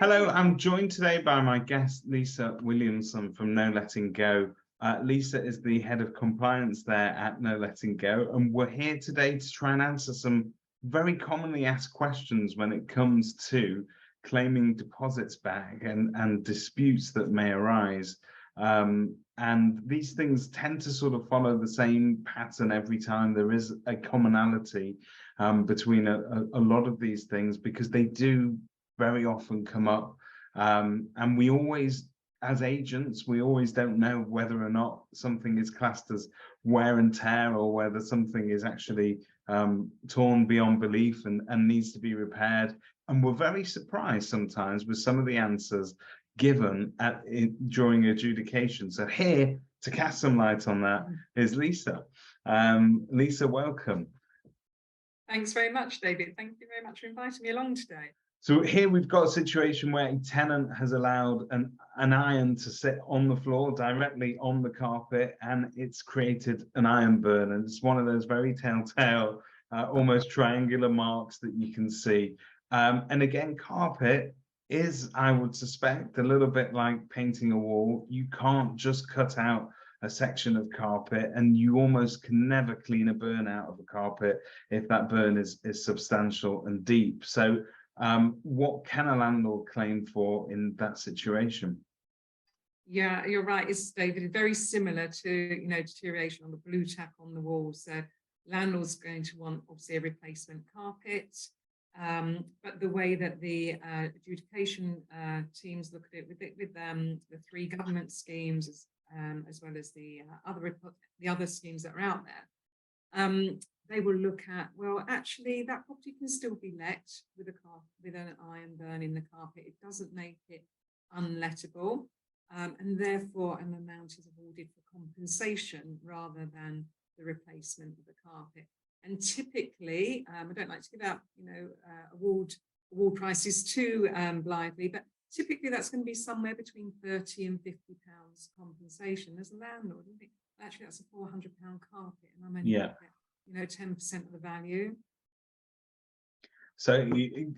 Hello, I'm joined today by my guest, Lisa Williamson from No Letting Go. Lisa is the head of compliance there at No Letting Go, and we're here today to try and answer some very commonly asked questions when it comes to claiming deposits back and disputes that may arise. And these things tend to sort of follow the same pattern every time. There is a commonality between a lot of these things because they do very often come up, and we always, as agents, we always don't know whether or not something is classed as wear and tear or whether something is actually torn beyond belief and needs to be repaired. And we're very surprised sometimes with some of the answers given during adjudication. So here to cast some light on that is Lisa. Lisa, welcome. Thanks very much, David. Thank you very much for inviting me along today. So here we've got a situation where a tenant has allowed an iron to sit on the floor directly on the carpet, and it's created an iron burn. And it's one of those very telltale, almost triangular marks that you can see. And again, carpet is, I would suspect, a little bit like painting a wall. You can't just cut out a section of carpet, and you almost can never clean a burn out of a carpet if that burn is substantial and deep. So what can a landlord claim for in that situation? Yeah, you're right. It's, David, very similar to, deterioration on the blue tack on the walls. So landlord's going to want, obviously, a replacement carpet. But the way that the adjudication teams look at it with the three government schemes, as well as the other schemes that are out there, they will look at, well, actually, that property can still be let with an iron burn in the carpet. It doesn't make it unlettable, and therefore an amount is awarded for compensation rather than the replacement of the carpet. And typically, I don't like to give out, award prices too blithely, but typically that's going to be somewhere between £30 and £50 compensation as a landlord. I think actually that's a £400 carpet, and I'm only 10% of the value. So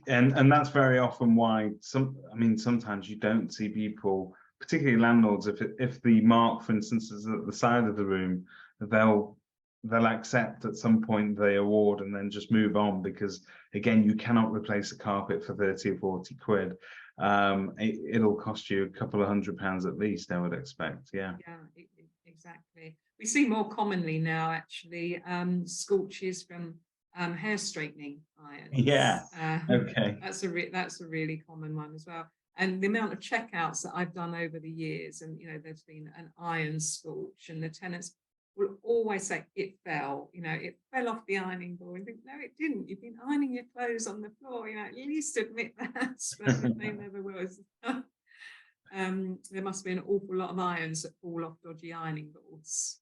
and that's very often why sometimes you don't see people, particularly landlords, if the mark, for instance, is at the side of the room, they'll accept at some point the award and then just move on, because again, you cannot replace a carpet for 30 or 40 quid. It'll cost you a couple of £100 at least, I would expect. Yeah, exactly. We see more commonly now, actually, scorches from hair straightening irons. Yeah. Okay. That's a really common one as well. And the amount of checkouts that I've done over the years, and there's been an iron scorch, and the tenants will always say it fell. It fell off the ironing board. And think, no, it didn't. You've been ironing your clothes on the floor. At least admit that. But they never was. There must be an awful lot of irons that fall off dodgy ironing boards.